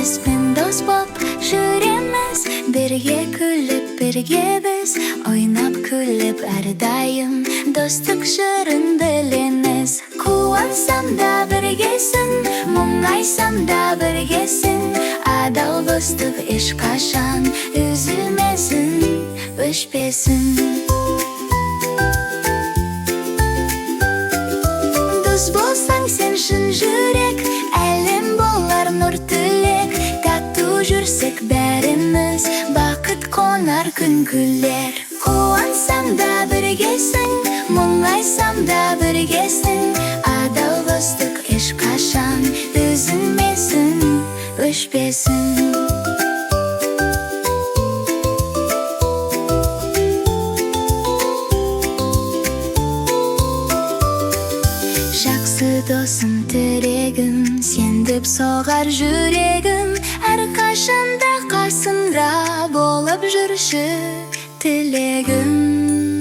бізбен дос боп жүреміз, бірге күліп, бірге біз ойнап күліп әрдайым достық жырын білеміз. Қуансам да біргесін, мұңайсам да біргесін, адал достық ешқашан үзілмесін, өшпесін. Дос болсаң сен шын жүрек, әлем болар нұр тілек. Тату жүрсек бәріміз, бақыт қонар күн күлер. Қуансам да біргесің, мұңайсам да біргесін, адал достық ешқашан үзілмесін, өшпесін. Жақсы досым тірегім, сен деп соғар жүрегім, әрқашанда қасымда болып жүрші тілегім.